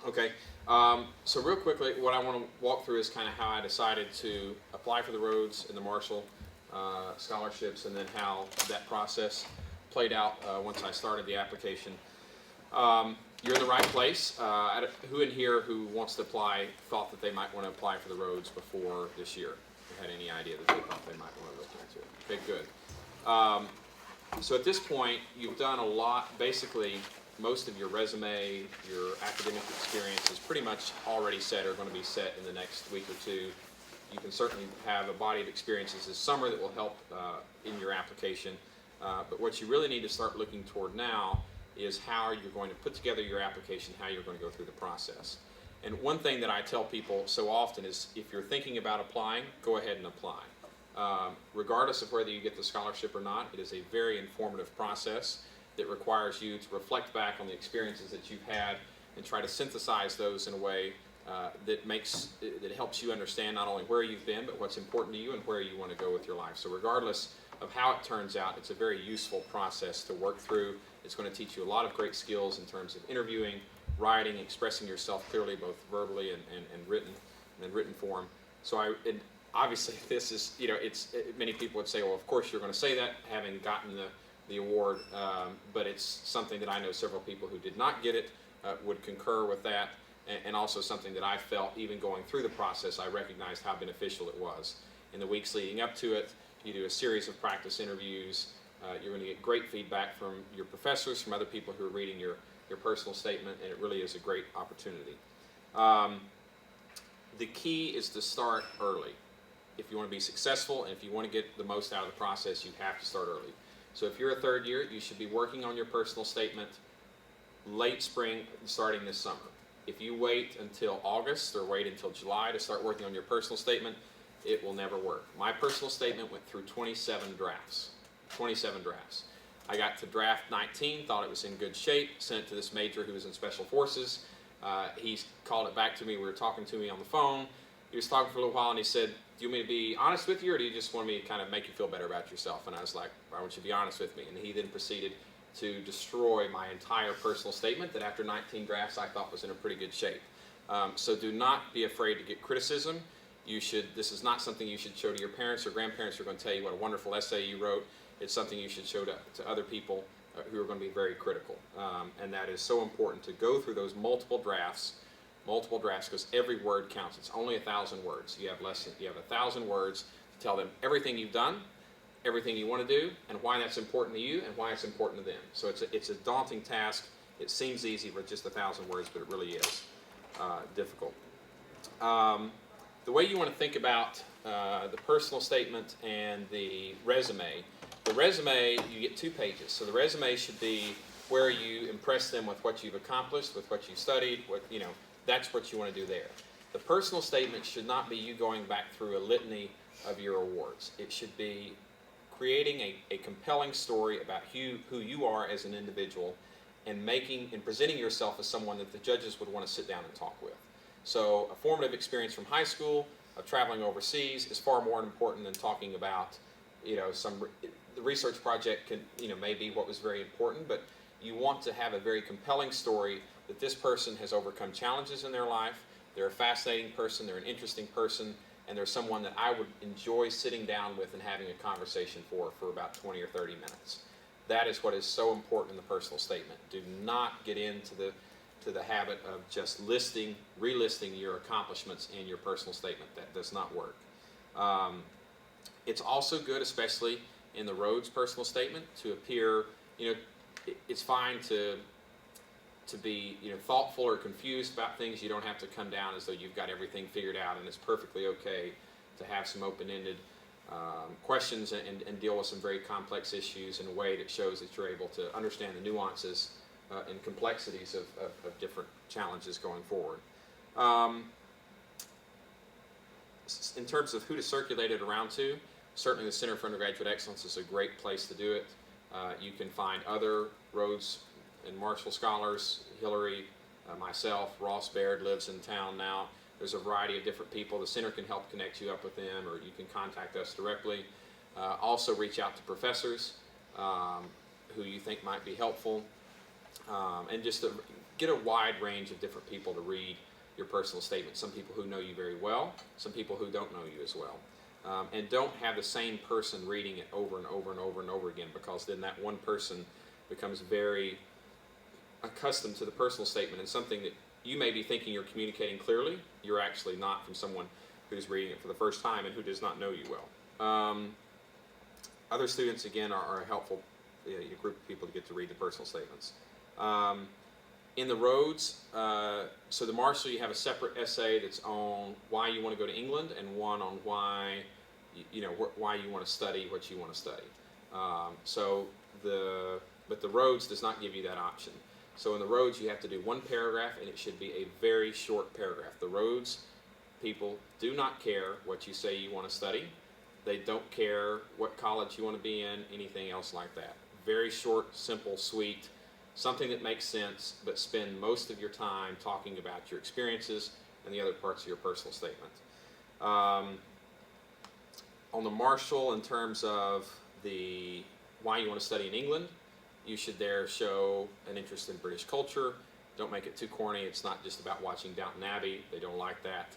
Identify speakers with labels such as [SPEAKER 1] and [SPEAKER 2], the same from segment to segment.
[SPEAKER 1] Okay. So real quickly, what I want to walk through is kind of how I decided to apply for the Rhodes and the Marshall scholarships, and then how that process played out once I started the application. You're in the right place. Who in here who wants to apply thought that they might want to apply for the Rhodes before this year? Or had any idea that they thought they might want to look into it? Okay, good. So at this point, you've done a lot. Basically, most of your resume, your academic experience is pretty much already set or going to be set in the next week or two. You can certainly have a body of experiences this summer that will help in your application. But what you really need to start looking toward now is how you're going to put together your application, how you're going to go through the process. And one thing that I tell people so often is, if you're thinking about applying, go ahead and apply. Regardless of whether you get the scholarship or not, it is a very informative process that requires you to reflect back on the experiences that you've had and try to synthesize those in a way that helps you understand not only where you've been, but what's important to you and where you want to go with your life. So regardless of how it turns out, it's a very useful process to work through. It's going to teach you a lot of great skills in terms of interviewing, writing, expressing yourself clearly, both verbally and written, and in written form. So obviously this is, many people would say, well, of course you're going to say that, having gotten the award, but it's something that I know several people who did not get it would concur with that, and also something that I felt even going through the process, I recognized how beneficial it was. In the weeks leading up to it, you do a series of practice interviews. You're going to get great feedback from your professors, from other people who are reading your personal statement, and it really is a great opportunity. The key is to start early. If you want to be successful and if you want to get the most out of the process, you have to start early. So if you're a third year, you should be working on your personal statement late spring, starting this summer. If you wait until August or wait until July to start working on your personal statement, it will never work. My personal statement went through 27 drafts. 27 drafts. I got to draft 19, thought it was in good shape, sent it to this major who was in Special Forces. He called it back to me. We were talking to me on the phone. He was talking for a little while, and he said, do you want me to be honest with you, or do you just want me to kind of make you feel better about yourself? And I was like, I want you to be honest with me. And he then proceeded to destroy my entire personal statement that after 19 drafts I thought was in a pretty good shape. So do not be afraid to get criticism. This is not something you should show to your parents or grandparents who are going to tell you what a wonderful essay you wrote. It's something you should show to other people who are going to be very critical. And that is so important, to go through those multiple drafts, because every word counts. It's only 1,000 words. You have 1,000 words to tell them everything you've done, everything you want to do, and why that's important to you and why it's important to them. So it's a daunting task. It seems easy with just 1,000 words, but it really is difficult. The way you want to think about the personal statement and the resume. The resume, you get 2 pages. So the resume should be where you impress them with what you've accomplished, with what you've studied, that's what you want to do there. The personal statement should not be you going back through a litany of your awards. It should be creating a compelling story about who you are as an individual, and presenting yourself as someone that the judges would want to sit down and talk with. So a formative experience from high school, of traveling overseas, is far more important than talking about, the research project may be what was very important, but you want to have a very compelling story that this person has overcome challenges in their life, they're a fascinating person, they're an interesting person, and they're someone that I would enjoy sitting down with and having a conversation for about 20 or 30 minutes. That is what is so important in the personal statement. Do not get into the habit of just relisting your accomplishments in your personal statement. That does not work. It's also good, especially in the Rhodes personal statement, to appear, it's fine to be thoughtful or confused about things. You don't have to come down as though you've got everything figured out, and it's perfectly okay to have some open-ended questions and deal with some very complex issues in a way that shows that you're able to understand the nuances and complexities of different challenges going forward. In terms of who to circulate it around to, certainly the Center for Undergraduate Excellence is a great place to do it. You can find other Rhodes and Marshall scholars. Hillary, myself, Ross Baird lives in town now. There's a variety of different people. The center can help connect you up with them, or you can contact us directly. Also reach out to professors who you think might be helpful. And just get a wide range of different people to read your personal statement. Some people who know you very well, some people who don't know you as well. And don't have the same person reading it over and over and over and over again, because then that one person becomes very accustomed to the personal statement, and something that you may be thinking you're communicating clearly, you're actually not, from someone who's reading it for the first time and who does not know you well. Other students, again, are a helpful group of people to get to read the personal statements. In the Rhodes, so the Marshall, you have a separate essay that's on why you want to go to England, and one on why why you want to study what you want to study. But the Rhodes does not give you that option. So in the Rhodes, you have to do one paragraph, and it should be a very short paragraph. The Rhodes people do not care what you say you want to study. They don't care what college you want to be in, anything else like that. Very short, simple, sweet, something that makes sense, but spend most of your time talking about your experiences and the other parts of your personal statement. On the Marshall, in terms of the why you want to study in England, you should there show an interest in British culture. Don't make it too corny. It's not just about watching Downton Abbey. They don't like that.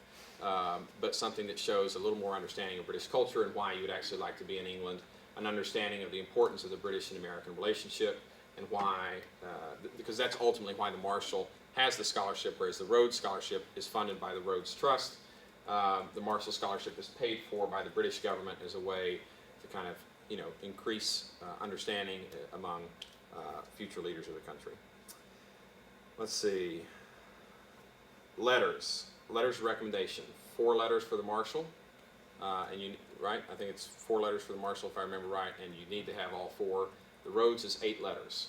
[SPEAKER 1] But something that shows a little more understanding of British culture and why you would actually like to be in England, an understanding of the importance of the British and American relationship, and why, because that's ultimately why the Marshall has the scholarship, whereas the Rhodes Scholarship is funded by the Rhodes Trust. The Marshall Scholarship is paid for by the British government as a way to kind of, increase understanding among future leaders of the country. Let's see. Letters of recommendation. 4 letters for the Marshall, and right? I think it's 4 letters for the Marshall, if I remember right, and you need to have all 4. The Rhodes is 8 letters.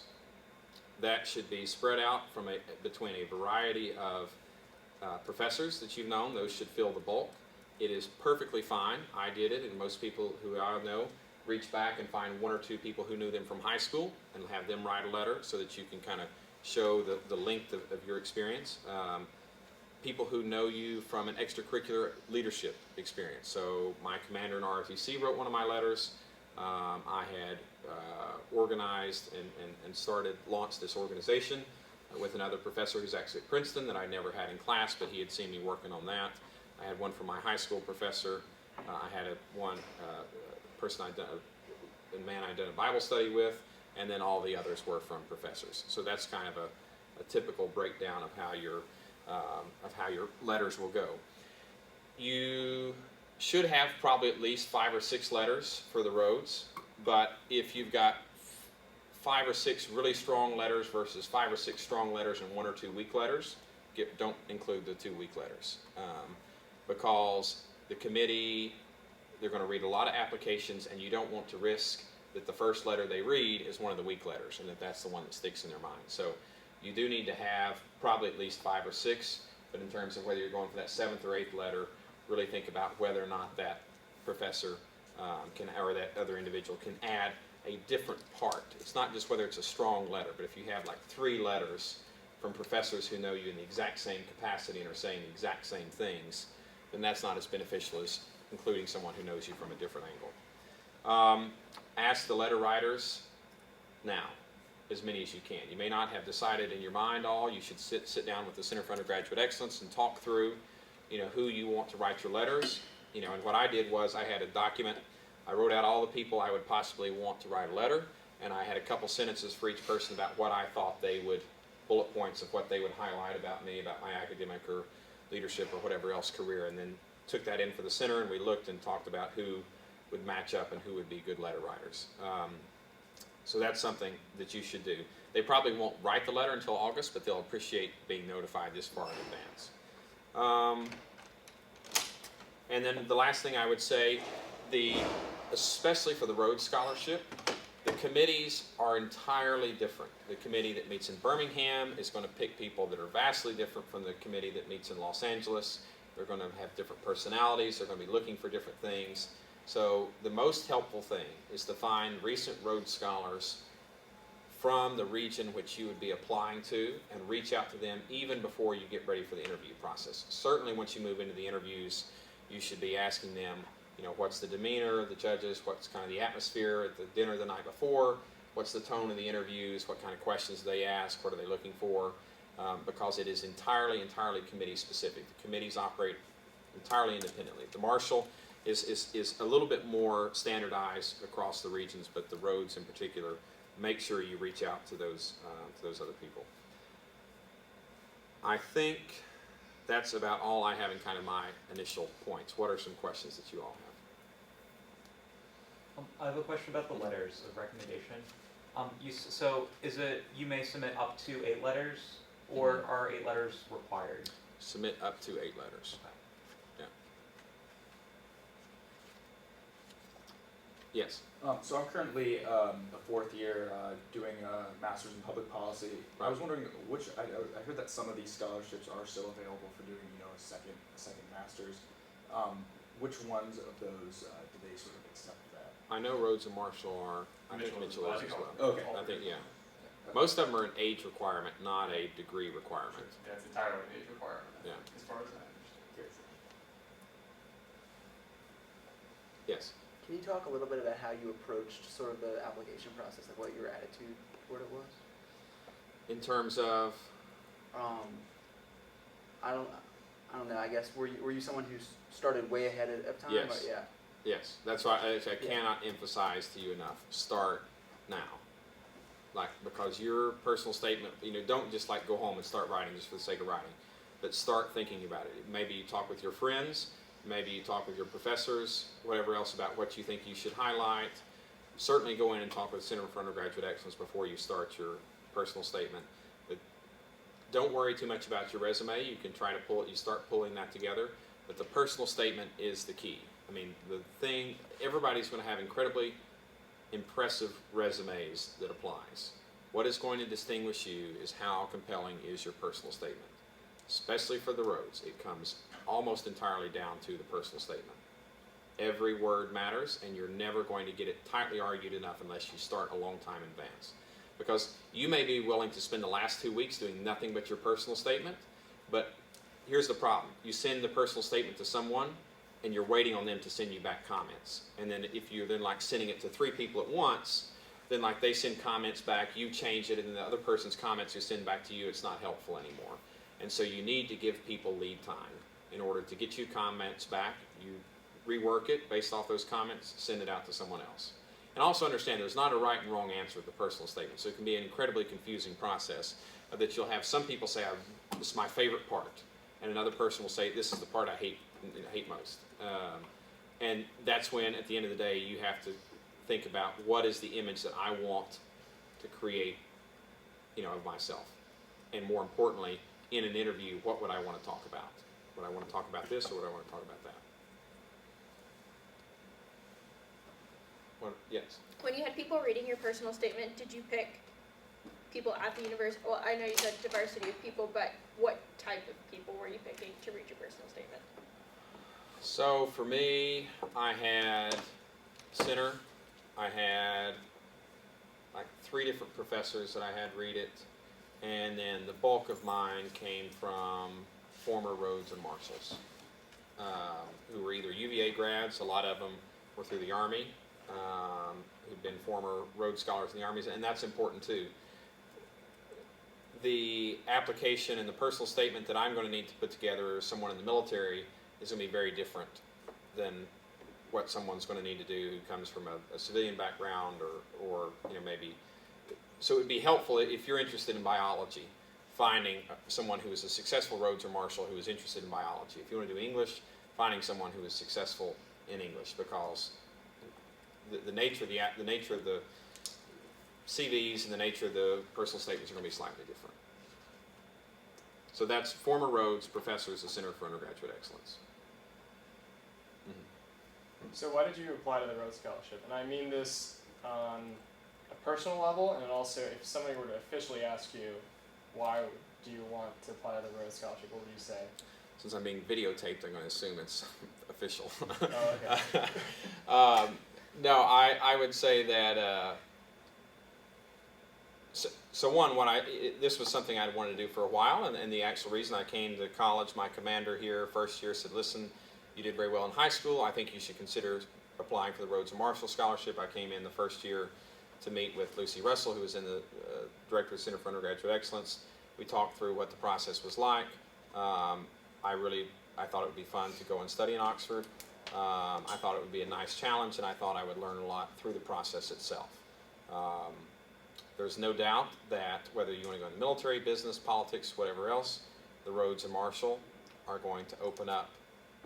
[SPEAKER 1] That should be spread out from between a variety of professors that you've known. Those should fill the bulk. It is perfectly fine. I did it, and most people who I know reach back and find 1 or 2 people who knew them from high school and have them write a letter so that you can kind of show the length of your experience. People who know you from an extracurricular leadership experience. So my commander in ROTC wrote one of my letters. I had organized and launched this organization with another professor who's actually at Princeton that I never had in class, but he had seen me working on that. I had one from my high school professor. I had one person a man I'd done a Bible study with, and then all the others were from professors. So that's kind of a typical breakdown of how your letters will go. You should have probably at least 5 or 6 letters for the Rhodes, but if you've got 5 or 6 really strong letters versus 5 or 6 strong letters and 1 or 2 weak letters, don't include the 2 weak letters, because the committee, they're going to read a lot of applications, and you don't want to risk that the first letter they read is one of the weak letters, and that's the one that sticks in their mind. So you do need to have probably at least 5 or 6, but in terms of whether you're going for that 7th or 8th letter, really think about whether or not that professor or that other individual can add a different part. It's not just whether it's a strong letter, but if you have like 3 letters from professors who know you in the exact same capacity and are saying the exact same things, then that's not as beneficial as including someone who knows you from a different angle. Ask the letter writers now, as many as you can. You may not have decided in your mind all. You should sit down with the Center for Undergraduate Excellence and talk through, who you want to write your letters. And what I did was I had a document. I wrote out all the people I would possibly want to write a letter, and I had a couple sentences for each person about what I thought they would, bullet points of what they would highlight about me, about my academic or leadership or whatever else career, and then took that in for the center, and we looked and talked about who would match up and who would be good letter writers. So that's something that you should do. They probably won't write the letter until August, but they'll appreciate being notified this far in advance. And then the last thing I would say, especially for the Rhodes Scholarship, the committees are entirely different. The committee that meets in Birmingham is going to pick people that are vastly different from the committee that meets in Los Angeles. They're going to have different personalities. They're going to be looking for different things. So the most helpful thing is to find recent Rhodes Scholars from the region which you would be applying to and reach out to them even before you get ready for the interview process. Certainly once you move into the interviews, you should be asking them, what's the demeanor of the judges, what's kind of the atmosphere at the dinner the night before, what's the tone of the interviews, what kind of questions do they ask, what are they looking for, because it is entirely committee specific. The committees operate entirely independently. The Marshall is a little bit more standardized across the regions, but the Rhodes in particular, make sure you reach out to those other people. I think that's about all I have in kind of my initial points. What are some questions that you all have?
[SPEAKER 2] I have a question about the letters of recommendation. So is it you may submit up to 8 letters, or are 8 letters required?
[SPEAKER 1] Submit up to 8 letters.
[SPEAKER 2] Okay.
[SPEAKER 1] Yeah. Yes.
[SPEAKER 3] So I'm currently a 4th year doing a master's in public policy. I was wondering I heard that some of these scholarships are still available for doing a second master's. Which ones of those do they sort of accept that?
[SPEAKER 1] I know Rhodes and Marshall are. I think Mitchell is as well.
[SPEAKER 3] Okay.
[SPEAKER 1] I think most of them are an age requirement, not a degree requirement.
[SPEAKER 4] Yeah, it's entirely an age requirement.
[SPEAKER 1] Yeah.
[SPEAKER 4] As far as I understand.
[SPEAKER 1] Yes.
[SPEAKER 5] Can you talk a little bit about how you approached sort of the application process, like what your attitude toward it was?
[SPEAKER 1] In terms of.
[SPEAKER 5] I don't know. I guess were you someone who started way ahead of time?
[SPEAKER 1] Yes.
[SPEAKER 5] Or, yeah.
[SPEAKER 1] Yes, that's why I cannot emphasize to you enough. Start now, because your personal statement. Don't just go home and start writing just for the sake of writing, but start thinking about it. Maybe you talk with your friends. Maybe you talk with your professors, whatever else about what you think you should highlight. Certainly go in and talk with the Center for Undergraduate Excellence before you start your personal statement. But don't worry too much about your resume. You can try to you start pulling that together. But the personal statement is the key. I mean, everybody's going to have incredibly impressive resumes that applies. What is going to distinguish you is how compelling is your personal statement. Especially for the Rhodes, it comes almost entirely down to the personal statement. Every word matters, and you're never going to get it tightly argued enough unless you start a long time in advance. Because you may be willing to spend the last 2 weeks doing nothing but your personal statement, but here's the problem. You send the personal statement to someone, and you're waiting on them to send you back comments. And then if you're then sending it to 3 people at once, then they send comments back, you change it, and then the other person's comments you send back to you, it's not helpful anymore. And so you need to give people lead time. In order to get you comments back, you rework it based off those comments, send it out to someone else. And also understand there's not a right and wrong answer to the personal statement, so it can be an incredibly confusing process that you'll have some people say, this is my favorite part, and another person will say, this is the part I hate most. And that's when, at the end of the day, you have to think about what is the image that I want to create, of myself. And more importantly, in an interview, what would I want to talk about? Would I want to talk about this, or would I want to talk about that? Yes?
[SPEAKER 6] When you had people reading your personal statement, did you pick people at the university? Well, I know you said diversity of people, but what type of people were you picking to read your personal statement?
[SPEAKER 1] So for me, I had center. I had 3 different professors that I had read it, and then the bulk of mine came from former Rhodes and Marshalls, who were either UVA grads. A lot of them were through the Army, who'd been former Rhodes Scholars in the Army, and that's important too. The application and the personal statement that I'm going to need to put together as someone in the military is going to be very different than what someone's going to need to do who comes from a civilian background or maybe. So it would be helpful if you're interested in biology, finding someone who is a successful Rhodes or Marshall who is interested in biology. If you want to do English, finding someone who is successful in English, because the nature of the CVs and the nature of the personal statements are going to be slightly different. So that's former Rhodes professors, the Center for Undergraduate Excellence.
[SPEAKER 4] So why did you apply to the Rhodes Scholarship? And I mean this on a personal level, and also if somebody were to officially ask you, why do you want to apply to the Rhodes Scholarship, what would you say?
[SPEAKER 1] Since I'm being videotaped, I'm going to assume it's official.
[SPEAKER 4] Oh, okay.
[SPEAKER 1] No, I would say that. So one, this was something I'd wanted to do for a while, and the actual reason I came to college, my commander here, first year, said, "Listen, you did very well in high school. I think you should consider applying for the Rhodes and Marshall Scholarship." I came in the first year to meet with Lucy Russell, who was in the director of the Center for Undergraduate Excellence. We talked through what the process was like. I thought it would be fun to go and study in Oxford. I thought it would be a nice challenge, and I thought I would learn a lot through the process itself. There's no doubt that whether you want to go in the military, business, politics, whatever else, the Rhodes and Marshall are going to open up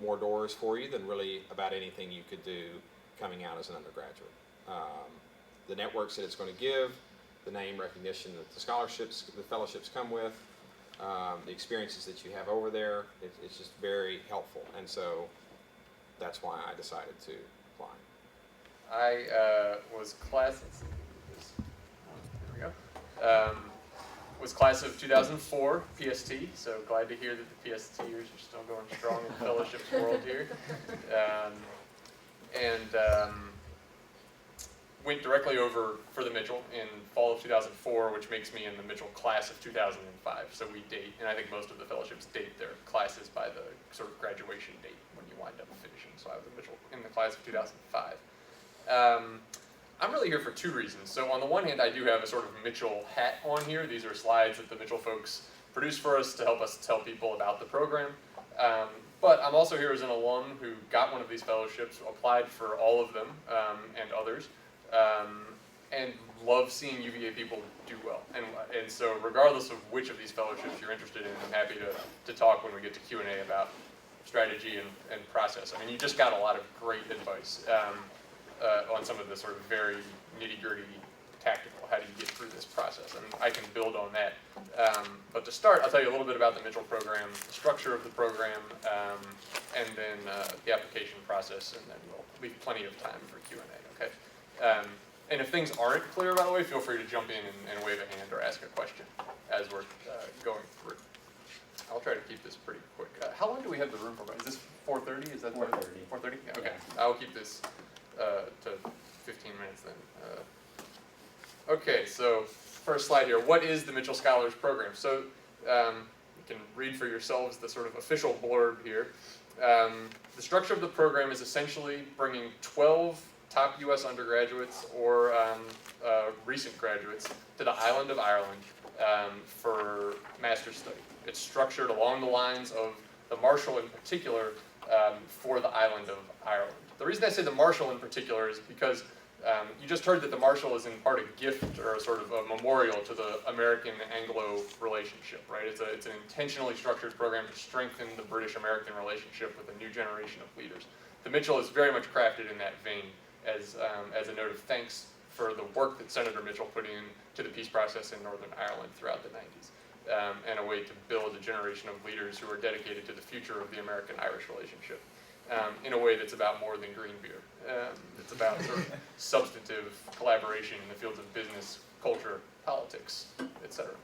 [SPEAKER 1] more doors for you than really about anything you could do coming out as an undergraduate. The networks that it's going to give, the name recognition that the scholarships, the fellowships come with, the experiences that you have over there, it's just very helpful. And so that's why I decided to apply.
[SPEAKER 7] I was class. Let's see. There we go. Was class of 2004 PST. So glad to hear that the PSTers are still going strong in the fellowships world here. Went directly over for the Michell in fall of 2004, which makes me in the Michell class of 2005. So we date, and I think most of the fellowships date their classes by the sort of graduation date when you wind up finishing. So I was a Michell in the class of 2005. I'm really here for two reasons. So on the one hand, I do have a sort of Michell hat on here. These are slides that the Michell folks produced for us to help us tell people about the program. But I'm also here as an alum who got one of these fellowships, applied for all of them and others, and love seeing UVA people do well. And so regardless of which of these fellowships you're interested in, I'm happy to talk when we get to Q&A about strategy and process. I mean, you just got a lot of great advice on some of the sort of very nitty-gritty tactical, how do you get through this process? And I can build on that. But to start, I'll tell you a little bit about the Michell program, the structure of the program, and then the application process, and then we'll leave plenty of time for Q&A, okay? And if things aren't clear, by the way, feel free to jump in and wave a hand or ask a question as we're going through. I'll try to keep this pretty quick. How long do we have the room for? Is this 4:30? Is that
[SPEAKER 2] 4:30.
[SPEAKER 7] 4:30? Okay. I'll keep this to 15 minutes then. Okay, so first slide here. What is the Michell Scholars Program? So you can read for yourselves the sort of official blurb here. The structure of the program is essentially bringing 12 top U.S. undergraduates or recent graduates to the island of Ireland for master's study. It's structured along the lines of the Marshall in particular for the island of Ireland. The reason I say the Marshall in particular is because you just heard that the Marshall is in part a gift or a sort of a memorial to the American-Anglo relationship, right? It's an intentionally structured program to strengthen the British-American relationship with a new generation of leaders. The Michell is very much crafted in that vein as a note of thanks for the work that Senator Michell put in to the peace process in Northern Ireland throughout the 90s, and a way to build a generation of leaders who are dedicated to the future of the American-Irish relationship. In a way that's about more than green beer. It's about sort of substantive collaboration in the fields of business, culture, politics, etc.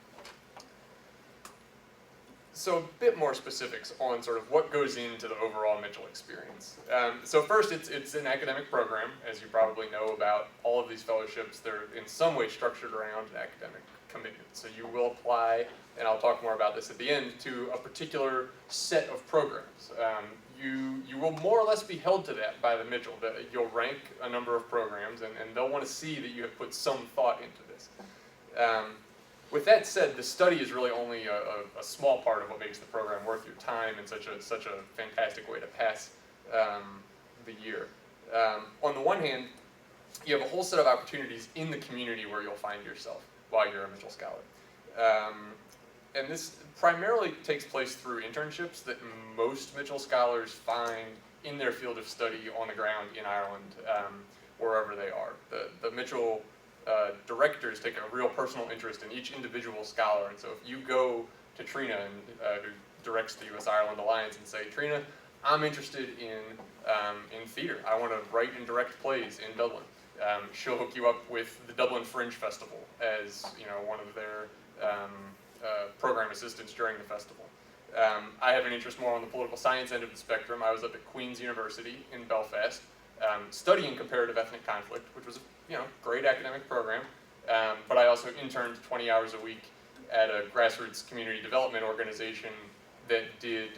[SPEAKER 7] So a bit more specifics on sort of what goes into the overall Michell experience. So first, it's an academic program, as you probably know about all of these fellowships. They're in some way structured around an academic commitment. So you will apply, and I'll talk more about this at the end, to a particular set of programs. You will more or less be held to that by the Michell. You'll rank a number of programs, and they'll want to see that you have put some thought into this. With that said, the study is really only a small part of what makes the program worth your time and such a fantastic way to pass the year. On the one hand, you have a whole set of opportunities in the community where you'll find yourself while you're a Michell Scholar. And this primarily takes place through internships that most Michell Scholars find in their field of study on the ground in Ireland, wherever they are. The Michell directors take a real personal interest in each individual scholar, and so if you go to Trina, who directs the U.S. Ireland Alliance, and say, Trina, I'm interested in theater. I want to write and direct plays in Dublin. She'll hook you up with the Dublin Fringe Festival as one of their program assistants during the festival. I have an interest more on the political science end of the spectrum. I was up at Queen's University in Belfast, studying comparative ethnic conflict, which was a great academic program. But I also interned 20 hours a week at a grassroots community development organization that did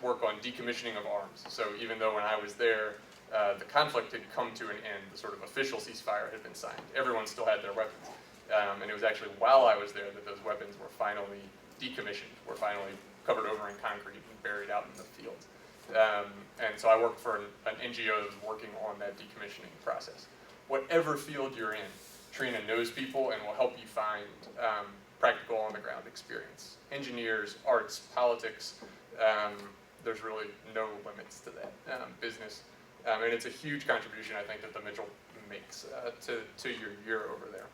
[SPEAKER 7] work on decommissioning of arms. So even though when I was there, the conflict had come to an end, the sort of official ceasefire had been signed. Everyone still had their weapons. And it was actually while I was there that those weapons were finally decommissioned, were finally covered over in concrete and buried out in the field. And so I worked for an NGO that was working on that decommissioning process. Whatever field you're in, Trina knows people and will help you find practical on-the-ground experience. Engineers, arts, politics, there's really no limits to that business. And it's a huge contribution, I think, that the Michell makes to your year over there.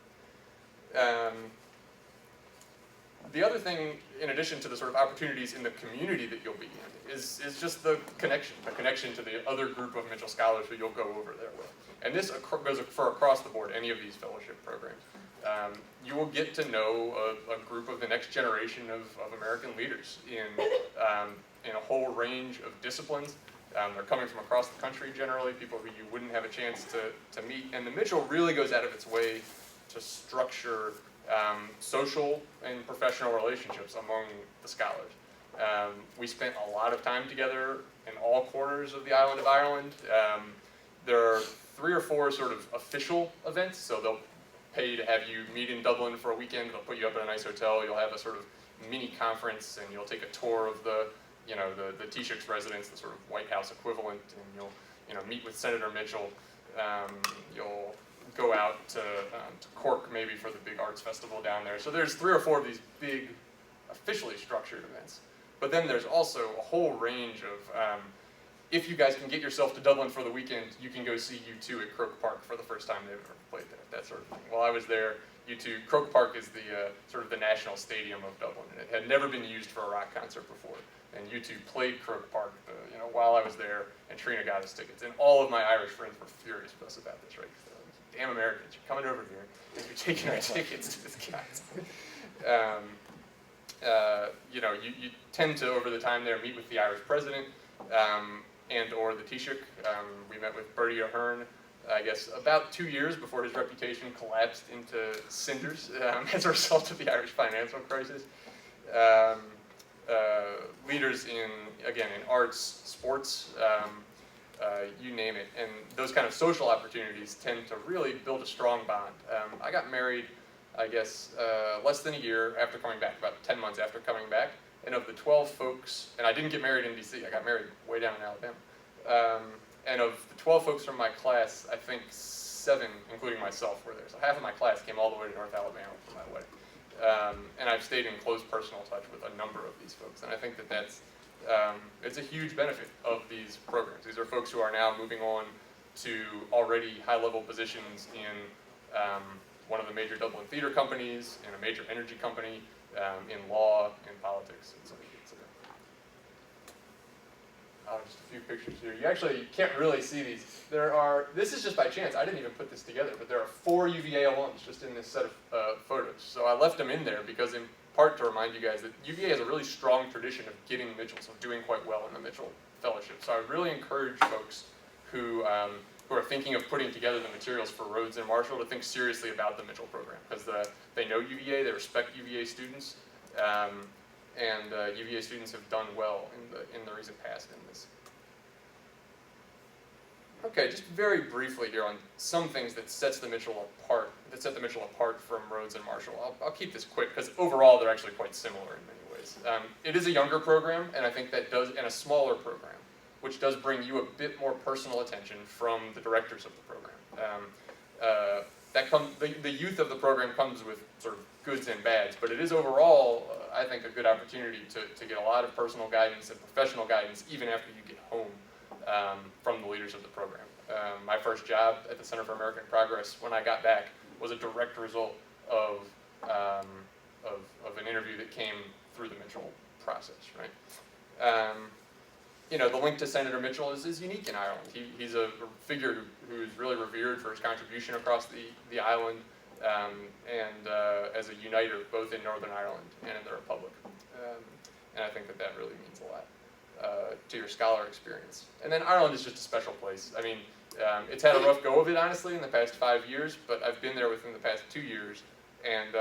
[SPEAKER 7] The other thing, in addition to the sort of opportunities in the community that you'll be in, is just the connection to the other group of Michell scholars who you'll go over there with. And this goes for across the board, any of these fellowship programs. You will get to know a group of the next generation of American leaders in a whole range of disciplines. They're coming from across the country generally, people who you wouldn't have a chance to meet. And the Michell really goes out of its way to structure social and professional relationships among the scholars. We spent a lot of time together in all corners of the island of Ireland. There are 3 or 4 sort of official events, so they'll pay to have you meet in Dublin for a weekend. They'll put you up in a nice hotel. You'll have a sort of mini conference, and you'll take a tour of the Taoiseach's residence, the sort of White House equivalent, and you'll meet with Senator Michell. You'll go out to Cork maybe for the big arts festival down there. So there's 3 or 4 of these big, officially structured events. But then there's also a whole range of, if you guys can get yourself to Dublin for the weekend, you can go see U2 at Croke Park for the first time they've ever played there, that sort of thing. While I was there, U2, Croke Park is the sort of the national stadium of Dublin, and it had never been used for a rock concert before. And U2 played Croke Park, while I was there, and Trina got us tickets. And all of my Irish friends were furious with us about this, right? Damn Americans, you're coming over here, and you're taking our tickets to this guy. You tend to, over the time there, meet with the Irish president and or the Taoiseach. We met with Bertie Ahern, I guess, about 2 years before his reputation collapsed into cinders as a result of the Irish financial crisis. Leaders in arts, sports, you name it, and those kind of social opportunities tend to really build a strong bond. I got married, I guess, less than a year after coming back, about 10 months after coming back, and of the 12 folks, and I didn't get married in DC, I got married way down in Alabama, and of the 12 folks from my class, I think 7, including myself, were there. So half of my class came all the way to North Alabama for my wedding. And I've stayed in close personal touch with a number of these folks, and I think that's it's a huge benefit of these programs. These are folks who are now moving on to already high-level positions in one of the major Dublin theater companies, in a major energy company, in law, in politics, and so on. Just a few pictures here. You actually can't really see these. This is just by chance, I didn't even put this together, but there are 4 UVA alums just in this set of photos. So I left them in there because, in part, to remind you guys that UVA has a really strong tradition of getting Mitchells, of doing quite well in the Mitchell Fellowship. So I really encourage folks who are thinking of putting together the materials for Rhodes and Marshall to think seriously about the Mitchell program, because they know UVA, they respect UVA students, and UVA students have done well in the recent past in this. Okay, just very briefly here on some things that set the Mitchell apart from Rhodes and Marshall. I'll keep this quick because overall they're actually quite similar in many ways. It is a younger program, and I think and a smaller program, which does bring you a bit more personal attention from the directors of the program. The youth of the program comes with sort of goods and bads, but it is overall, I think, a good opportunity to get a lot of personal guidance and professional guidance even after you get home from the leaders of the program. My first job at the Center for American Progress when I got back was a direct result of an interview that came through the Mitchell process, right? The link to Senator Michell is unique in Ireland. He's a figure who is really revered for his contribution across the island and as a uniter both in Northern Ireland and in the Republic. And I think that really means a lot to your scholar experience. And then Ireland is just a special place. I mean, it's had a rough go of it, honestly, in the past 5 years, but I've been there within the past 2 years. And,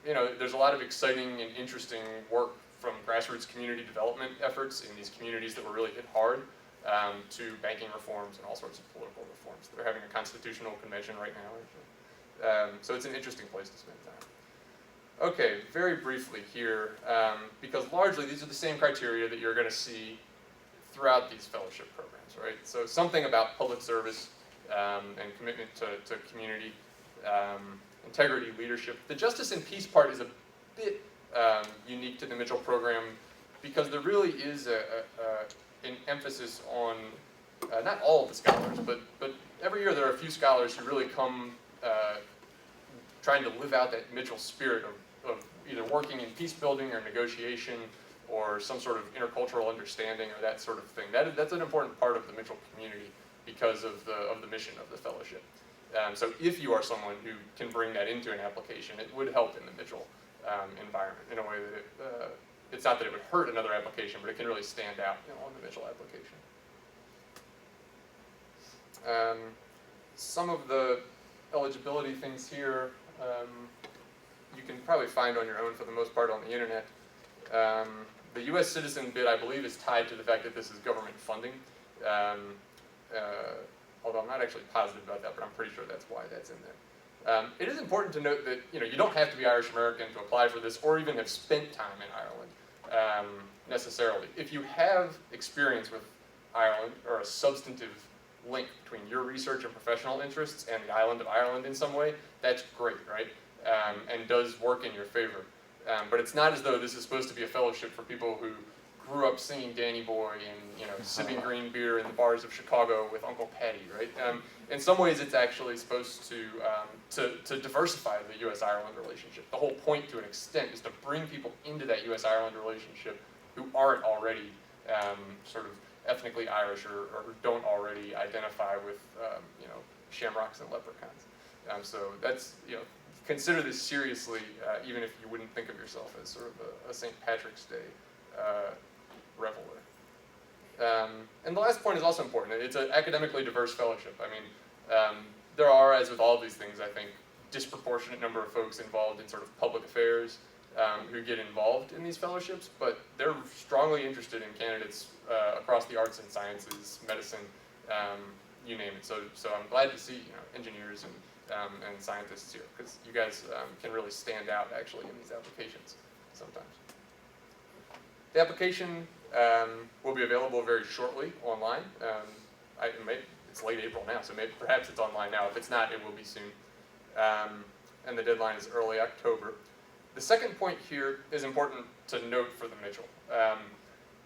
[SPEAKER 7] there's a lot of exciting and interesting work from grassroots community development efforts in these communities that were really hit hard to banking reforms and all sorts of political reforms. They're having a constitutional convention right now. So it's an interesting place to spend time. Okay, very briefly here, because largely these are the same criteria that you're going to see throughout these fellowship programs, right? So something about public service and commitment to community, integrity, leadership. The justice and peace part is a bit unique to the Michell program because there really is an emphasis on, not all of the scholars, but every year there are a few scholars who really come trying to live out that Michell spirit of either working in peace building or negotiation or some sort of intercultural understanding or that sort of thing. That's an important part of the Michell community because of the mission of the fellowship. So if you are someone who can bring that into an application, it would help in the Michell environment in a way that it's not that it would hurt another application, but it can really stand out on the Michell application. Some of the eligibility things here you can probably find on your own for the most part on the internet. The U.S. citizen bit, I believe, is tied to the fact that this is government funding. Although I'm not actually positive about that, but I'm pretty sure that's why that's in there. It is important to note that you don't have to be Irish American to apply for this, or even have spent time in Ireland necessarily. If you have experience with Ireland or a substantive link between your research and professional interests and the island of Ireland in some way, that's great, right? And does work in your favor. But it's not as though this is supposed to be a fellowship for people who grew up singing Danny Boy and sipping green beer in the bars of Chicago with Uncle Patty, right? In some ways, it's actually supposed to diversify the U.S.-Ireland relationship. The whole point, to an extent, is to bring people into that U.S.-Ireland relationship who aren't already sort of ethnically Irish or who don't already identify with shamrocks and leprechauns. So that's consider this seriously, even if you wouldn't think of yourself as sort of a St. Patrick's Day reveler. And the last point is also important. It's an academically diverse fellowship. I mean, there are, as with all of these things, I think, disproportionate number of folks involved in sort of public affairs who get involved in these fellowships, but they're strongly interested in candidates across the arts and sciences, medicine, you name it. So I'm glad to see engineers and scientists here, because you guys can really stand out actually in these applications sometimes. The application will be available very shortly online. It's late April now, so perhaps it's online now. If it's not, it will be soon. And the deadline is early October. The second point here is important to note for the Michell.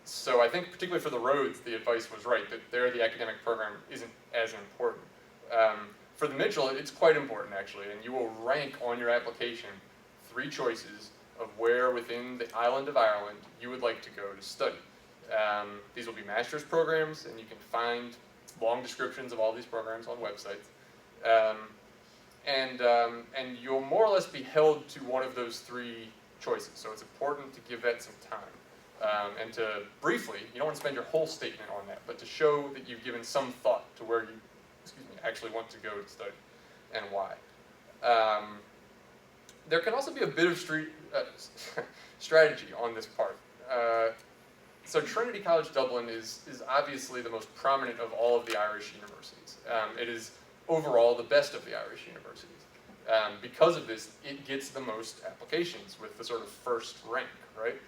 [SPEAKER 7] So I think particularly for the Rhodes, the advice was right, that there the academic program isn't as important. For the Michell, it's quite important actually, and you will rank on your application 3 choices of where within the island of Ireland you would like to go to study. These will be master's programs, and you can find long descriptions of all these programs on websites. And you'll more or less be held to one of those 3 choices, so it's important to give that some time. And to briefly, you don't want to spend your whole statement on that, but to show that you've given some thought to where you actually want to go to study and why. There can also be a bit of strategy on this part. So Trinity College Dublin is obviously the most prominent of all of the Irish universities. It is overall the best of the Irish universities. Because of this, it gets the most applications with the sort of first rank, right?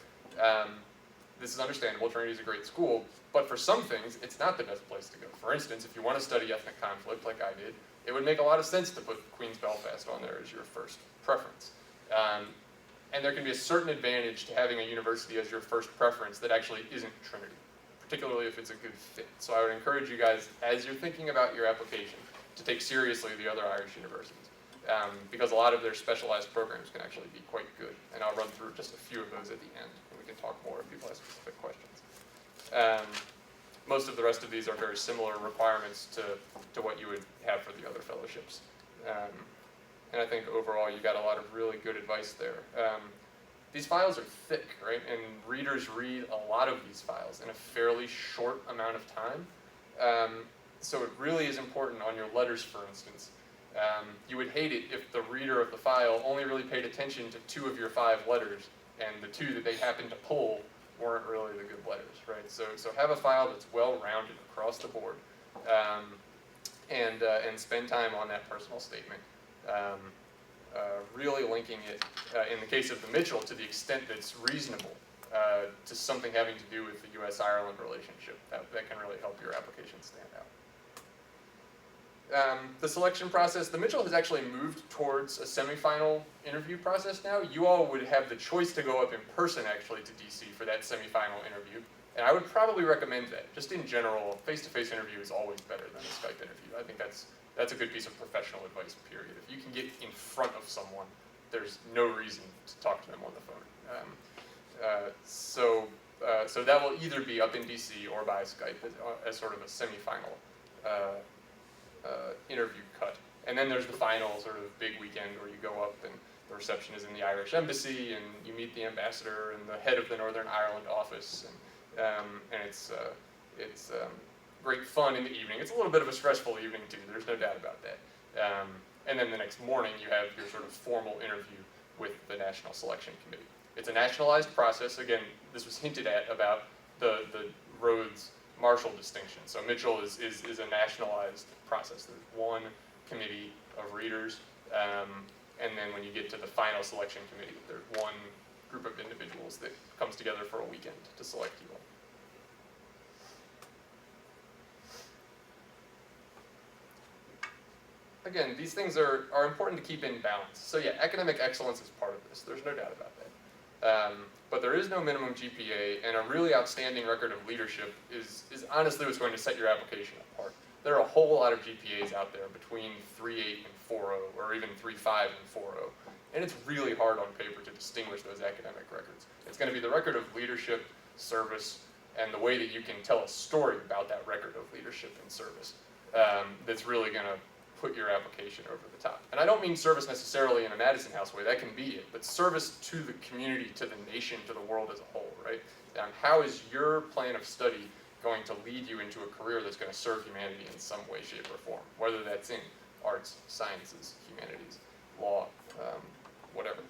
[SPEAKER 7] This is understandable. Trinity is a great school, but for some things, it's not the best place to go. For instance, if you want to study ethnic conflict like I did, it would make a lot of sense to put Queen's Belfast on there as your first preference. And there can be a certain advantage to having a university as your first preference that actually isn't Trinity, particularly if it's a good fit. So I would encourage you guys, as you're thinking about your application, to take seriously the other Irish universities, because a lot of their specialized programs can actually be quite good. And I'll run through just a few of those at the end, and we can talk more if people have specific questions. Most of the rest of these are very similar requirements to what you would have for the other fellowships. And I think overall you got a lot of really good advice there. These files are thick, right? And readers read a lot of these files in a fairly short amount of time. So it really is important on your letters, for instance. You would hate it if the reader of the file only really paid attention to 2 of your 5 letters, and the 2 that they happened to pull weren't really the good letters, right? So have a file that's well-rounded across the board, and spend time on that personal statement. really linking it, in the case of the Michell, to the extent that's reasonable, to something having to do with the U.S.-Ireland relationship. That can really help your application stand out. The selection process, the Michell has actually moved towards a semifinal interview process now. You all would have the choice to go up in person actually to DC for that semifinal interview. And I would probably recommend that. Just in general, face-to-face interview is always better than a Skype interview. I think that's a good piece of professional advice, period. If you can get in front of someone, there's no reason to talk to them on the phone. So that will either be up in DC or by Skype as sort of a semifinal interview cut. And then there's the final sort of big weekend where you go up and the reception is in the Irish embassy and you meet the ambassador and the head of the Northern Ireland office, and it's great fun in the evening. It's a little bit of a stressful evening too, there's no doubt about that. And then the next morning you have your sort of formal interview with the National Selection Committee. It's a nationalized process. Again, this was hinted at about the Rhodes Marshall distinction. So Michell is a nationalized process. There's one committee of readers, and then when you get to the final selection committee, there's one group of individuals that comes together for a weekend to select you all. Again, these things are important to keep in balance. So yeah, academic excellence is part of this. There's no doubt about that. But there is no minimum GPA, and a really outstanding record of leadership is honestly what's going to set your application apart. There are a whole lot of GPAs out there between 3.8 and 4.0, or even 3.5 and 4.0. And it's really hard on paper to distinguish those academic records. It's going to be the record of leadership, service, and the way that you can tell a story about that record of leadership and service that's really going to put your application over the top. And I don't mean service necessarily in a Madison House way, that can be it, but service to the community, to the nation, to the world as a whole, right? How is your plan of study going to lead you into a career that's going to serve humanity in some way, shape, or form, whether that's in arts, sciences, humanities, law, whatever.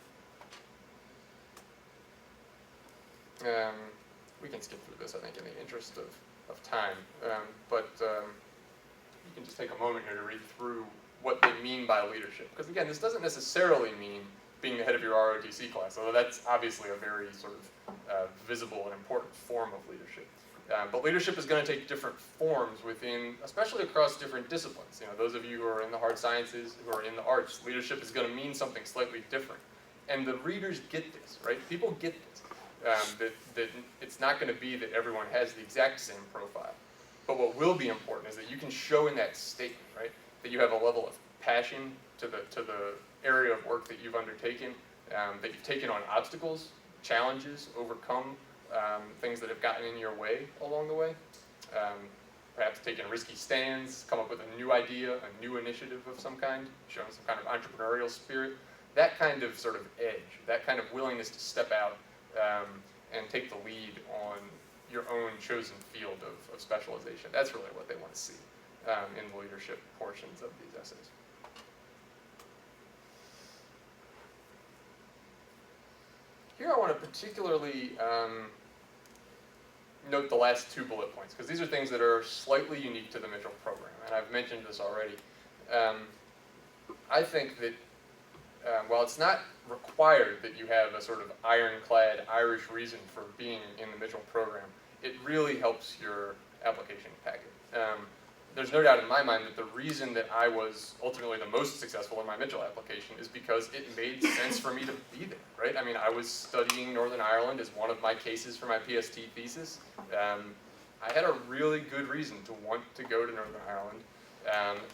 [SPEAKER 7] We can skip through this, I think, in the interest of time, but you can just take a moment here to read through what they mean by leadership. Because again, this doesn't necessarily mean being the head of your ROTC class, although that's obviously a very sort of visible and important form of leadership. But leadership is going to take different forms within, especially across different disciplines. You know, those of you who are in the hard sciences, who are in the arts, leadership is going to mean something slightly different. And the readers get this, right? People get this. That it's not going to be that everyone has the exact same profile. But what will be important is that you can show in that statement, right, that you have a level of passion to the area of work that you've undertaken, that you've taken on obstacles, challenges, overcome things that have gotten in your way along the way, perhaps taken risky stands, come up with a new idea, a new initiative of some kind, showing some kind of entrepreneurial spirit, that kind of sort of edge, that kind of willingness to step out and take the lead on your own chosen field of specialization. That's really what they want to see in the leadership portions of these essays. Here I want to particularly note the last two bullet points, because these are things that are slightly unique to the Michell program, and I've mentioned this already. I think that while it's not required that you have a sort of ironclad Irish reason for being in the Michell program, it really helps your application packet. There's no doubt in my mind that the reason that I was ultimately the most successful in my Michell application is because it made sense for me to be there, right? I mean, I was studying Northern Ireland as one of my cases for my PST thesis. I had a really good reason to want to go to Northern Ireland,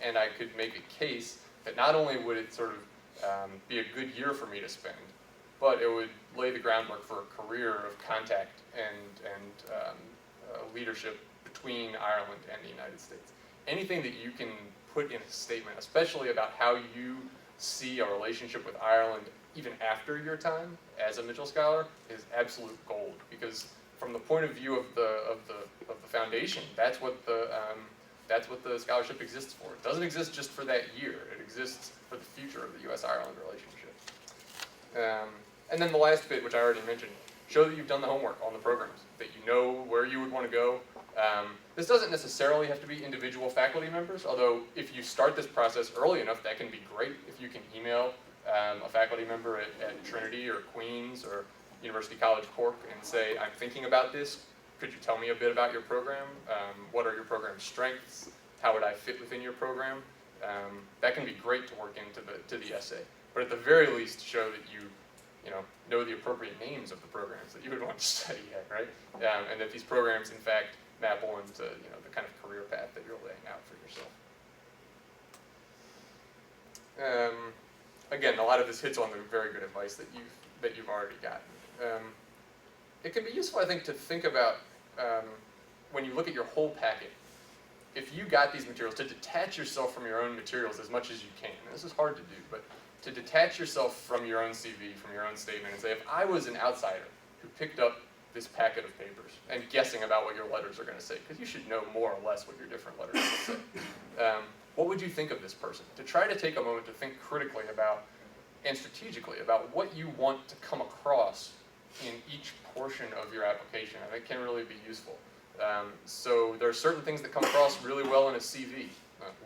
[SPEAKER 7] and I could make a case that not only would it sort of be a good year for me to spend, but it would lay the groundwork for a career of contact and leadership between Ireland and the United States. Anything that you can put in a statement, especially about how you see a relationship with Ireland even after your time as a Michell scholar, is absolute gold. Because from the point of view of the foundation, that's what the scholarship exists for. It doesn't exist just for that year. It exists for the future of the U.S.-Ireland relationship. And then the last bit, which I already mentioned, show that you've done the homework on the programs, that you know where you would want to go. This doesn't necessarily have to be individual faculty members, although if you start this process early enough, that can be great. If you can email a faculty member at Trinity or Queens or University College Cork and say, I'm thinking about this, could you tell me a bit about your program? What are your program strengths? How would I fit within your program? That can be great to work into the essay, but at the very least show that you know the appropriate names of the programs that you would want to study at, right? And that these programs, in fact, map onto the kind of career path that you're laying out for yourself. Again, a lot of this hits on the very good advice that you've already gotten. It can be useful, I think, to think about when you look at your whole packet. If you got these materials, to detach yourself from your own materials as much as you can. And this is hard to do, but to detach yourself from your own CV, from your own statement, and say, if I was an outsider who picked up this packet of papers and guessing about what your letters are going to say, because you should know more or less what your different letters will say, what would you think of this person? To try to take a moment to think critically about and strategically about what you want to come across in each portion of your application, I think can really be useful. So there are certain things that come across really well in a CV,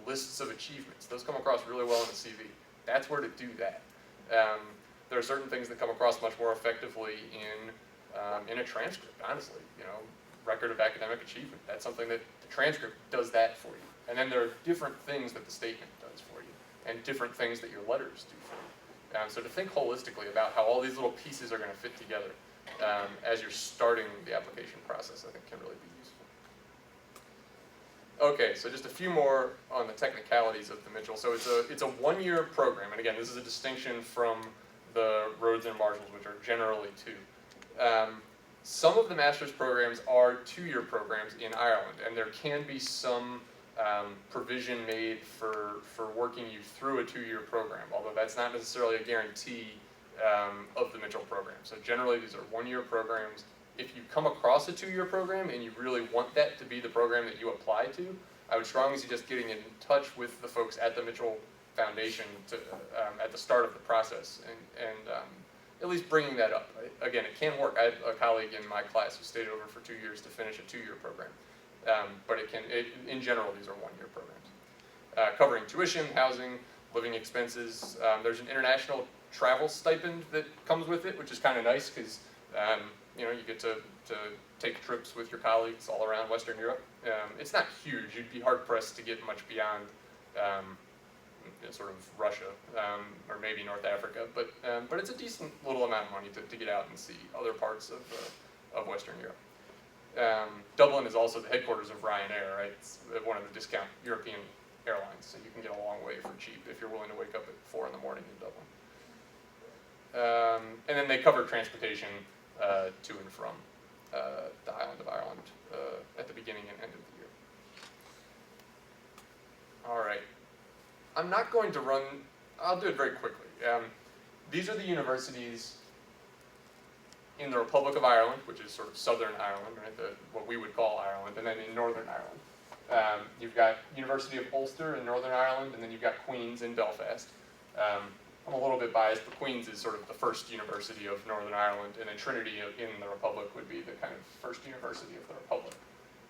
[SPEAKER 7] lists of achievements. Those come across really well in a CV. That's where to do that. There are certain things that come across much more effectively in a transcript, honestly. Record of academic achievement. That's something that the transcript does that for you. And then there are different things that the statement does for you, and different things that your letters do for you. So to think holistically about how all these little pieces are going to fit together as you're starting the application process, I think can really be useful. Okay, so just a few more on the technicalities of the Michell. So it's a one-year program, and again, this is a distinction from the Rhodes and Marshalls, which are generally 2. Some of the master's programs are 2-year programs in Ireland, and there can be some provision made for working you through a 2-year program, although that's not necessarily a guarantee of the Michell program. So generally these are 1-year programs. If you come across a 2-year program and you really want that to be the program that you apply to, I would strongly suggest getting in touch with the folks at the Michell Foundation at the start of the process and at least bringing that up. Again, it can work. I have a colleague in my class who stayed over for 2 years to finish a 2-year program. But in general, these are 1-year programs. Covering tuition, housing, living expenses. There's an international travel stipend that comes with it, which is kind of nice because you get to take trips with your colleagues all around Western Europe. It's not huge. You'd be hard-pressed to get much beyond sort of Russia or maybe North Africa, but it's a decent little amount of money to get out and see other parts of Western Europe. Dublin is also the headquarters of Ryanair, right? It's one of the discount European airlines, so you can get a long way for cheap if you're willing to wake up at 4 in the morning in Dublin. And then they cover transportation to and from the island of Ireland at the beginning and end of the year. All right. I'm not going to run, I'll do it very quickly. These are the universities in the Republic of Ireland, which is sort of Southern Ireland, right? What we would call Ireland, and then in Northern Ireland. You've got University of Ulster in Northern Ireland, and then you've got Queen's in Belfast. I'm a little bit biased, but Queen's is sort of the first university of Northern Ireland, and then Trinity in the Republic would be the kind of first university of the Republic.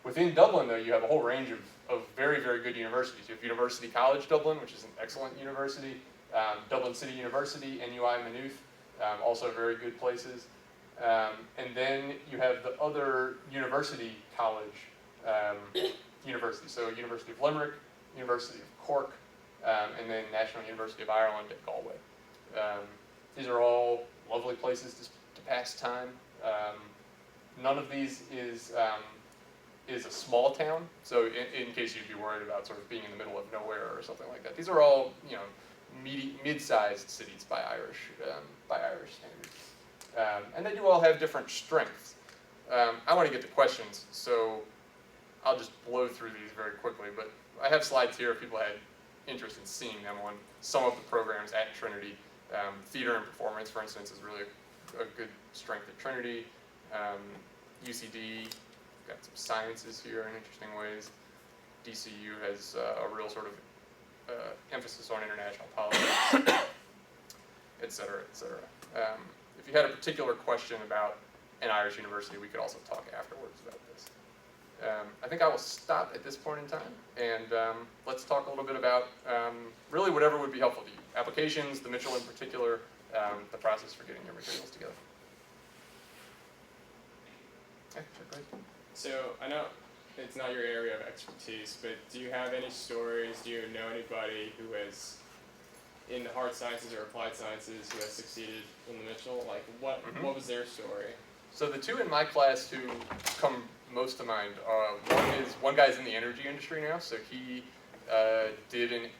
[SPEAKER 7] Within Dublin, though, you have a whole range of very, very good universities. You have University College Dublin, which is an excellent university, Dublin City University, NUI Maynooth, also very good places. And then you have the other university college universities, so University of Limerick, University of Cork, and then National University of Ireland at Galway. These are all lovely places to pass time. None of these is a small town, so in case you'd be worried about sort of being in the middle of nowhere or something like that. These are all mid-sized cities by Irish standards. And they do all have different strengths. I want to get to questions, so I'll just blow through these very quickly, but I have slides here if people had interest in seeing them on some of the programs at Trinity. Theater and performance, for instance, is really a good strength at Trinity. UCD, got some sciences here in interesting ways. DCU has a real sort of emphasis on international politics, et cetera, et cetera. If you had a particular question about an Irish university, we could also talk afterwards about this. I think I will stop at this point in time, and let's talk a little bit about really whatever would be helpful to you. Applications, the Michell in particular, the process for getting your materials together. Okay, sure, go ahead.
[SPEAKER 4] So I know it's not your area of expertise, but do you have any stories? Do you know anybody who has, in the hard sciences or applied sciences, who has succeeded in the Michell? Like, what was their story?
[SPEAKER 7] So the two in my class who come most to mind, one guy's in the energy industry now. So he did an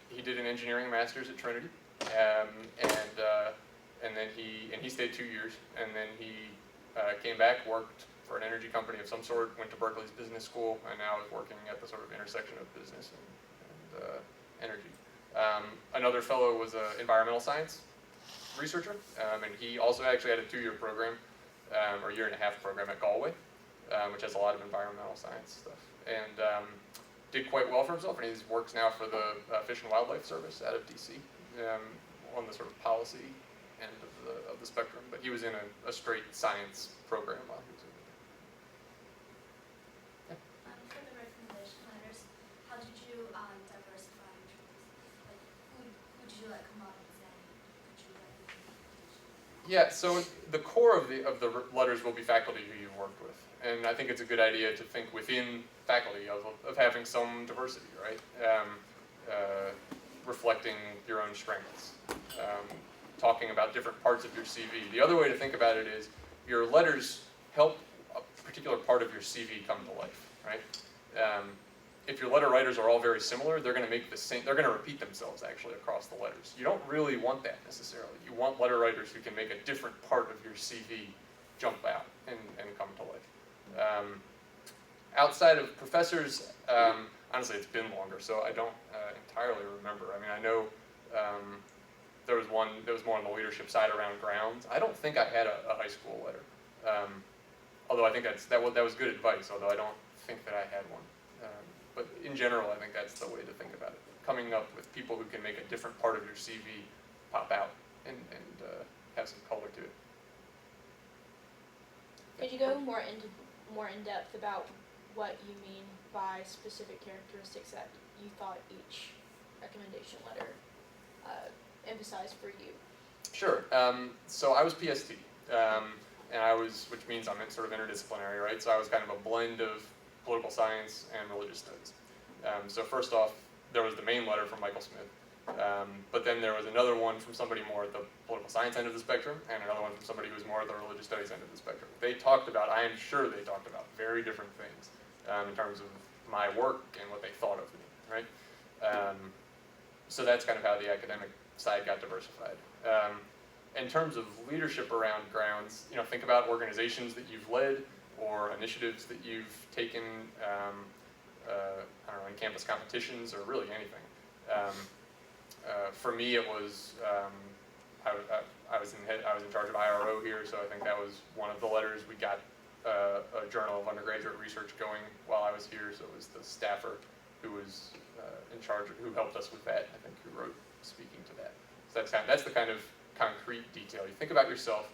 [SPEAKER 7] engineering master's at Trinity, and then he stayed 2 years, and then he came back, worked for an energy company of some sort, went to Berkeley's business school, and now is working at the sort of intersection of business and energy. Another fellow was an environmental science researcher, and he also actually had a 2-year program, or a 1.5-year program at Galway, which has a lot of environmental science stuff, and did quite well for himself, and he works now for the Fish and Wildlife Service out of DC, on the sort of policy end of the spectrum, but he was in a straight science program while he was in
[SPEAKER 8] For the recommendation letters, how did you diversify your choices? Like, who did you come up and say, could you write this recommendation?
[SPEAKER 7] Yeah, so the core of the letters will be faculty who you've worked with, and I think it's a good idea to think within faculty of having some diversity, right? Reflecting your own strengths, talking about different parts of your CV. The other way to think about it is your letters help a particular part of your CV come to life, right? If your letter writers are all very similar, they're going to make the same. They're going to repeat themselves actually across the letters. You don't really want that necessarily. You want letter writers who can make a different part of your CV jump out and come to life. Outside of professors, honestly, it's been longer, so I don't entirely remember. I mean, I know there was one that was more on the leadership side around grounds. I don't think I had a high school letter, although I think that was good advice. Although I don't think that I had one. But in general, I think that's the way to think about it. Coming up with people who can make a different part of your CV pop out and have some color to it.
[SPEAKER 6] Could you go more in depth about what you mean by specific characteristics that you thought each recommendation letter emphasized for you?
[SPEAKER 7] Sure. So I was PST, and which means I'm sort of interdisciplinary, right? So I was kind of a blend of political science and religious studies. So first off, there was the main letter from Michael Smith, but then there was another one from somebody more at the political science end of the spectrum, and another one from somebody who was more at the religious studies end of the spectrum. I am sure they talked about very different things in terms of my work and what they thought of me, right? So that's kind of how the academic side got diversified. In terms of leadership around grounds, think about organizations that you've led or initiatives that you've taken, I don't know, in campus competitions or really anything. For me, it was I was in charge of IRO here, so I think that was one of the letters. We got a Journal of Undergraduate Research going while I was here, so it was the staffer who was in charge, who helped us with that. I think who wrote speaking to that. So that's the kind of concrete detail. You think about yourself.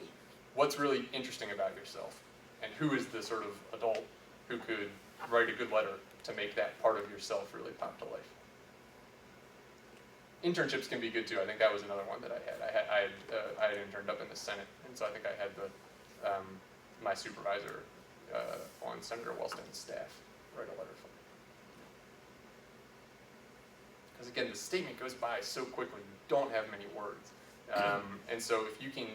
[SPEAKER 7] What's really interesting about yourself? And who is the sort of adult who could write a good letter to make that part of yourself really pop to life? Internships can be good too. I think that was another one that I had. I had interned up in the Senate, and so I think I had my supervisor on Senator Wellstone's staff write a letter for me. Because again, the statement goes by so quickly. You don't have many words, and so if you can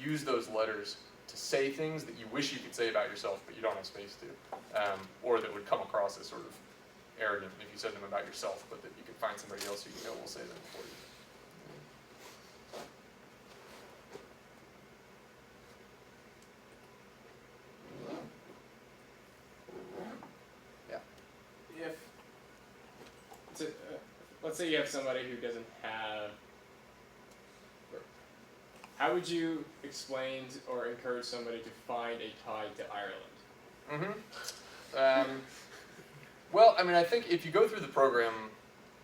[SPEAKER 7] use those letters to say things that you wish you could say about yourself, but you don't have space to, or that would come across as sort of arrogant if you said them about yourself, but that you could find somebody else who you know will say them for you. Yeah.
[SPEAKER 4] Let's say you have somebody who doesn't have. How would you explain or encourage somebody to find a tie to Ireland?
[SPEAKER 7] Well, I mean, I think if you go through the program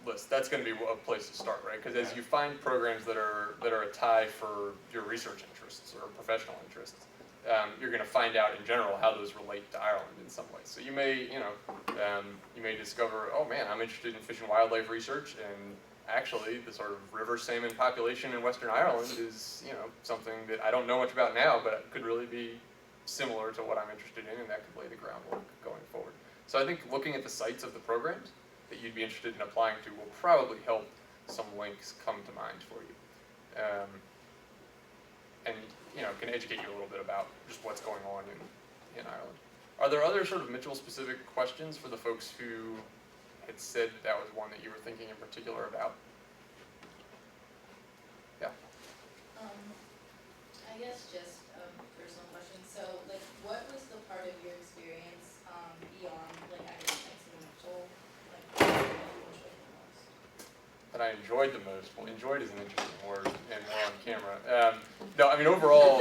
[SPEAKER 7] list, that's going to be a place to start, right? Because as you find programs that are a tie for your research interests or professional interests, you're going to find out in general how those relate to Ireland in some ways. So you may, you may discover, oh man, I'm interested in fish and wildlife research, and actually the sort of river salmon population in Western Ireland is, something that I don't know much about now, but it could really be similar to what I'm interested in, and that could lay the groundwork going forward. So I think looking at the sites of the programs that you'd be interested in applying to will probably help some links come to mind for you. And can educate you a little bit about just what's going on in Ireland. Are there other sort of Mitchell-specific questions for the folks who had said that was one that you were thinking in particular about? Yeah.
[SPEAKER 9] I guess just a personal question. So, like, what was the part of your experience beyond like academics in Mitchell, like, that you enjoyed the most?
[SPEAKER 7] That I enjoyed the most. Well, enjoyed is an interesting word, and more on camera. No, I mean overall,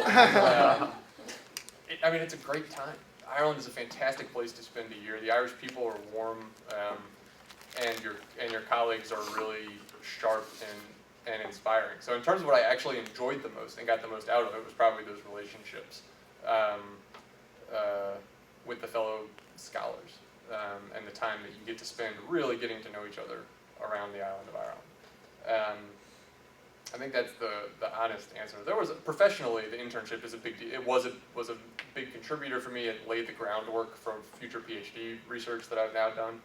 [SPEAKER 7] it's a great time. Ireland is a fantastic place to spend a year. The Irish people are warm, and your colleagues are really sharp and inspiring. So in terms of what I actually enjoyed the most and got the most out of it was probably those relationships with the fellow scholars and the time that you get to spend really getting to know each other around the island of Ireland. I think that's the honest answer. Professionally, the internship is a big deal. It was a big contributor for me. It laid the groundwork for future PhD research that I've now done.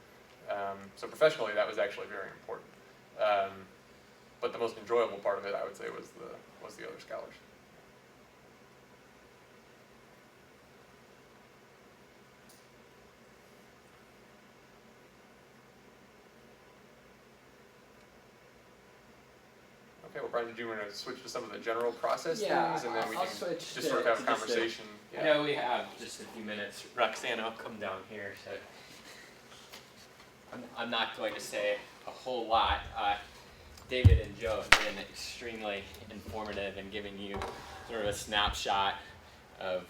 [SPEAKER 7] So professionally, that was actually very important. But the most enjoyable part of it, I would say, was the other scholars. Okay, well, Brian, did you want to switch to some of the general process things, and then we
[SPEAKER 10] I'll
[SPEAKER 7] can
[SPEAKER 10] switch
[SPEAKER 7] just sort of have a
[SPEAKER 10] to just
[SPEAKER 7] conversation?
[SPEAKER 10] I know we have just a few minutes. Roxanne, I'll come down here. So I'm not going to say a whole lot. David and Joe have been extremely informative in giving you sort of a snapshot of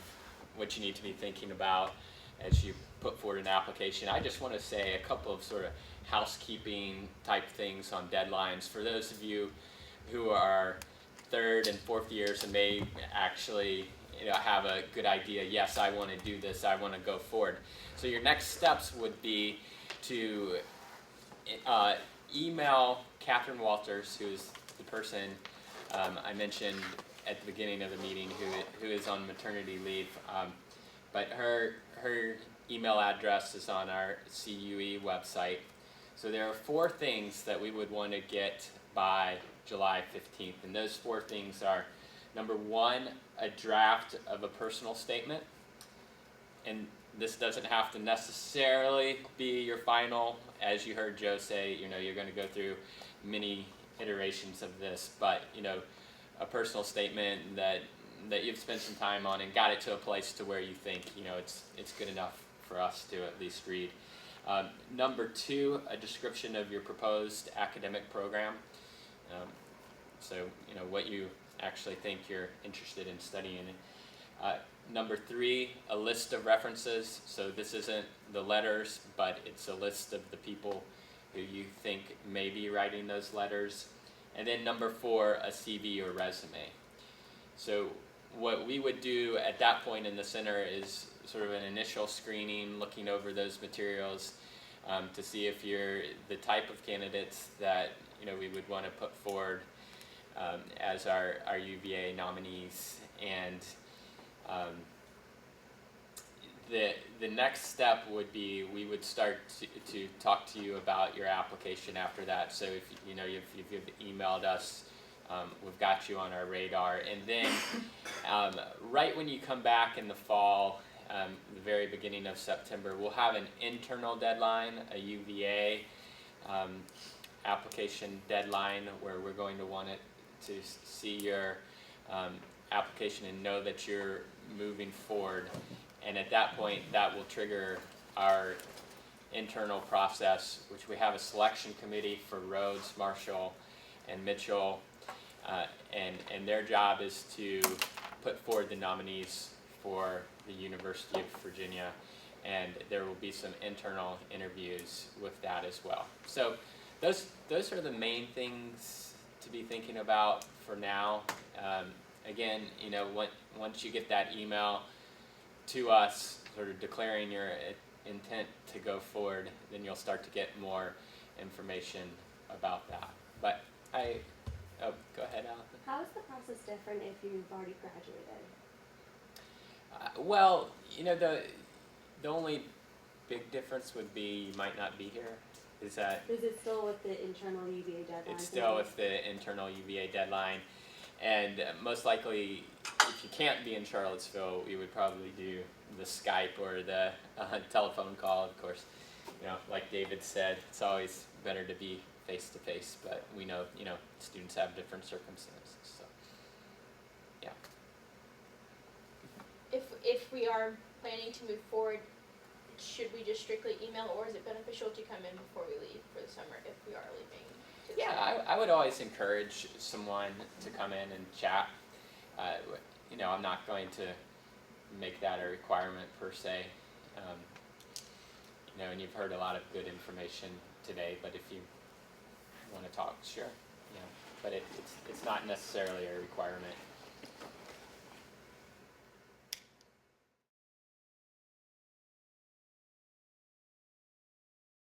[SPEAKER 10] what you need to be thinking about as you put forward an application. I just want to say a couple of sort of housekeeping type things on deadlines. For those of you who are third and fourth years and may actually have a good idea, yes, I want to do this, I want to go forward. So your next steps would be to email Catherine Walters, who is the person I mentioned at the beginning of the meeting who is on maternity leave. But her email address is on our CUE website. So there are 4 things that we would want to get by July 15th, and those 4 things are, number 1, a draft of a personal statement, and this doesn't have to necessarily be your final. As you heard Joe say, you're going to go through many iterations of this, but a personal statement that you've spent some time on and got it to a place to where you think it's good enough for us to at least read. Number 2, a description of your proposed academic program. So what you actually think you're interested in studying. Number 3, a list of references. So this isn't the letters, but it's a list of the people who you think may be writing those letters. And then number 4, a CV or resume. So what we would do at that point in the center is sort of an initial screening, looking over those materials to see if you're the type of candidates that we would want to put forward as our UVA nominees. And the next step would be we would start to talk to you about your application after that. So if you've emailed us, we've got you on our radar. And then right when you come back in the fall, the very beginning of September, we'll have an internal deadline, a UVA application deadline, where we're going to want it to see your application and know that you're moving forward. And at that point, that will trigger our internal process, which we have a selection committee for Rhodes, Marshall, and Michell, and their job is to put forward the nominees for the University of Virginia, and there will be some internal interviews with that as well. So those are the main things to be thinking about for now. Again, once you get that email, to us, sort of declaring your intent to go forward, then you'll start to get more information about that. But go ahead, Allison.
[SPEAKER 11] How is the process different if you've already graduated?
[SPEAKER 10] Well, the only big difference would be you might not be here. Is that
[SPEAKER 11] Is it still with the internal UVA deadline?
[SPEAKER 10] it's still with the internal UVA deadline, and most likely, if you can't be in Charlottesville, we would probably do the Skype or the telephone call. Of course, like David said, it's always better to be face to face, but we know, students have different circumstances. So, yeah.
[SPEAKER 6] If we are planning to move forward, should we just strictly email, or is it beneficial to come in before we leave for the summer if we are leaving? To the
[SPEAKER 10] Yeah,
[SPEAKER 6] summer?
[SPEAKER 10] I would always encourage someone to come in and chat. I'm not going to make that a requirement per se. And you've heard a lot of good information today, but if you want to talk, sure. But it's not necessarily a requirement.